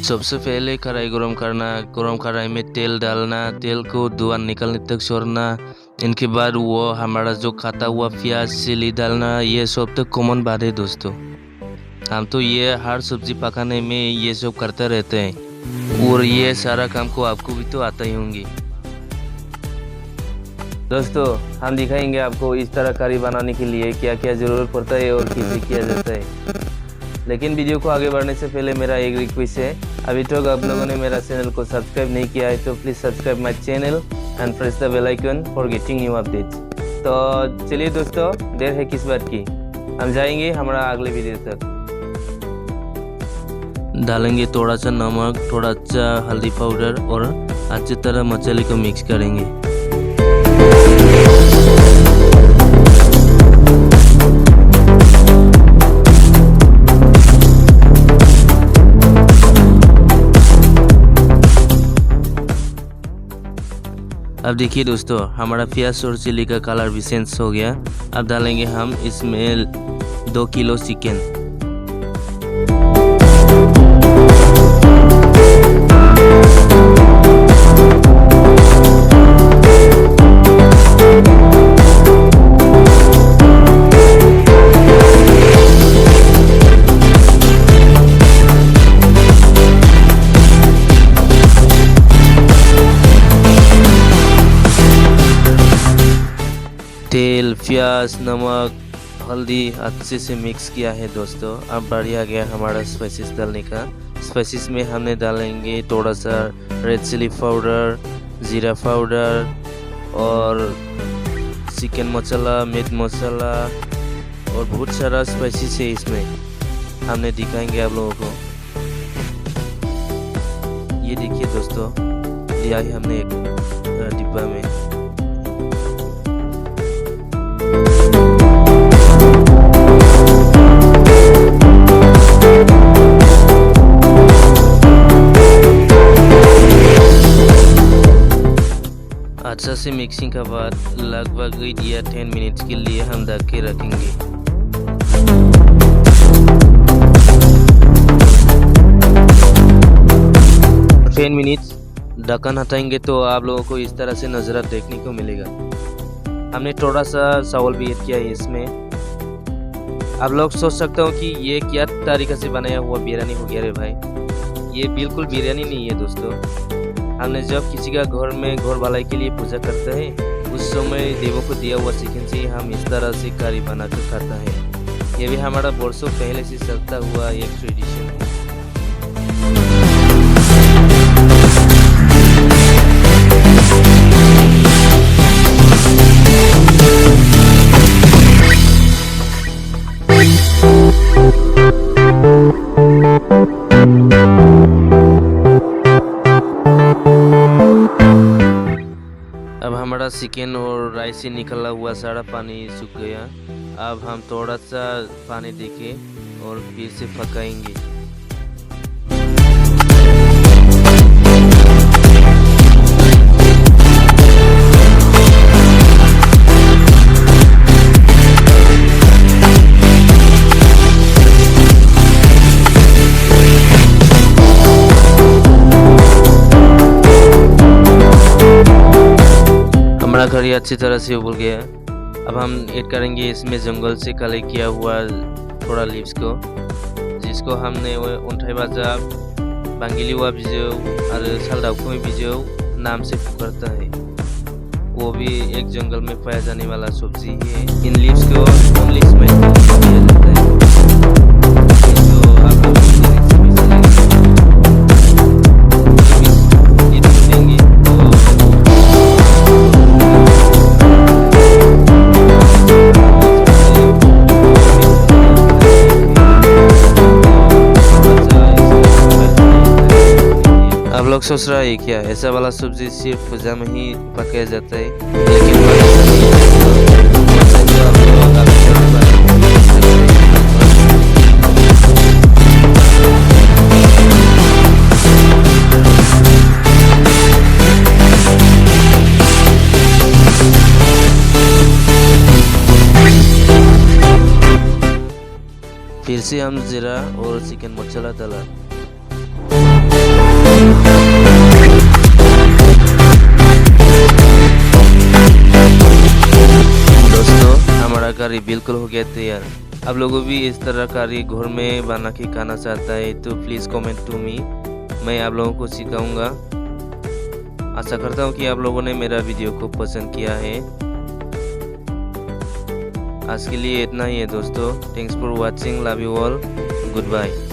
सबसे पहले कढ़ाई गरम करना, गरम कढ़ाई में तेल डालना, तेल को धुआं निकलने तक छोड़ना। इनके बाद वो हमारा जो काटा हुआ प्याज चिली डालना। ये सब तो कॉमन बात है दोस्तों, हम तो ये हर सब्जी पकाने में ये सब करते रहते हैं और ये सारा काम को आपको भी तो आता ही होंगे। दोस्तों हम दिखाएंगे आपको इस तरह करी बनाने के लिए क्या क्या ज़रूरत पड़ता है और कैसे किया जाता है। लेकिन वीडियो को आगे बढ़ने से पहले मेरा एक रिक्वेस्ट है, अभी तक आप लोगों ने मेरा चैनल को सब्सक्राइब नहीं किया है तो please subscribe my channel and press the bell icon for getting new updates. तो चलिए दोस्तों, देर है किस बात की, हम जाएंगे हमारा अगले वीडियो तक। डालेंगे थोड़ा सा नमक, थोड़ा सा हल्दी पाउडर और अच्छी तरह मसाले को मिक्स करेंगे। अब देखिए दोस्तों, हमारा प्याज और चिली का कलर भी चेंज हो गया। अब डालेंगे हम इसमें 2 किलो चिकन। तेल, प्याज, नमक, हल्दी अच्छे से मिक्स किया है दोस्तों। अब बारी आ गया हमारा स्पाइसेस डालने का। स्पाइसेस में हमने डालेंगे थोड़ा सा रेड चिली पाउडर, जीरा पाउडर और चिकन मसाला, मीट मसाला और बहुत सारा स्पाइसेस है इसमें, हमने दिखाएंगे आप लोगों को। ये देखिए दोस्तों, लिया है हमने एक डिब्बा में। अच्छा से मिक्सिंग के बाद लगभग 8 या 10 मिनट्स के लिए हम ढक के रखेंगे। टेन मिनट्स ढक्कन हटाएंगे तो आप लोगों को इस तरह से नज़ारा देखने को मिलेगा। हमने थोड़ा सा चावल भी ऐड किया है इसमें। आप लोग सोच सकते हो कि ये क्या तरीका से बनाया हुआ बिरयानी हो गया रे भाई। ये बिल्कुल बिरयानी नहीं है दोस्तों। हमने जब किसी का घर में घर वाला के लिए पूजा करता है, उस समय देवों को दिया हुआ चिकन से हम इस तरह से करी बनाकर खाता है। ये भी हमारा वर्षों पहले से चलता हुआ एक ट्रेडिशन है। अब हमारा चिकन और राइस से निकला हुआ सारा पानी सूख गया। अब हम थोड़ा सा पानी देके और फिर से पकाएंगे। हमारा करी अच्छी तरह से उबल गया। अब हम ऐड करेंगे इसमें जंगल से कलेक्ट किया हुआ थोड़ा लीव्स को, जिसको हमने अन्थाइ बाजाब, बांगिलिवा बिजौ और सालदाउखुमै बिजौ नाम से पुकारता है। वो भी एक जंगल में पाया जाने वाला सब्जी है। इन लीव्स को ओनली स्मेल किया जाता है। तो आप लोग लोग सोच रहा है क्या ऐसा वाला सब्जी सिर्फ पूजा में ही पकाया जाता है, लेकिन फिर से हम जीरा और चिकन मसाला डाला। तरकारी बिल्कुल हो गया तैयार। आप लोगों भी इस तरकारी घर में बना के खाना चाहता है तो प्लीज़ कमेंट टू मी, मैं आप लोगों को सिखाऊंगा। आशा करता हूँ कि आप लोगों ने मेरा वीडियो को पसंद किया है। आज के लिए इतना ही है दोस्तों। Thanks for watching, love you all, good bye.